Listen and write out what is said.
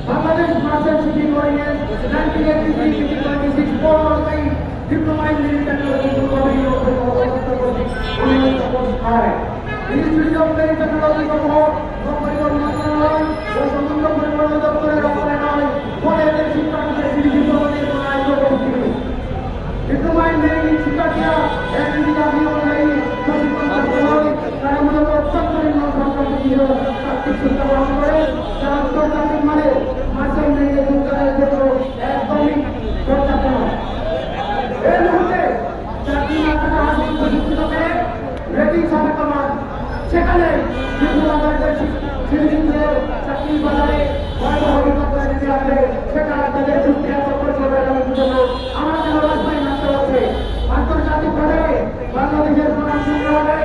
Bangladesh merchant shipping ordinance 1983 diploma in marine technology institute of marine technology মন্ত্রণালয় ও সমুদ্র পরিবহন দপ্তরের অবদান ফলে এদের শিক্ষার্থীদের ডিপ্লোমা ইন মেরিন শিক্ষার্থীরা একদিন অনুযায়ী প্রশিক্ষণ প্রাপ্ত হয়। তারা মূলত অত্যন্ত সংক্রান্ত শিক্ষা গ্রহণ করে তারা আন্তর্জাতিক মানে মার্চেন্ট মেরিনে যোগদানের জন্য একদমই পর্যাপ্ত নয়। এই মুহূর্তে চাকরি না থাকা হাসিল প্রশিক্ষিত করে রেটিং সমাগমান সেখানে চাকরি বাজারে ভয়াবহ বিপদ দিতে হবে সেটা তাদের আমার কেন রাজধানী মানতে হচ্ছে আন্তর্জাতিক বাজারে বাংলাদেশের প্রধান সংগ্রহে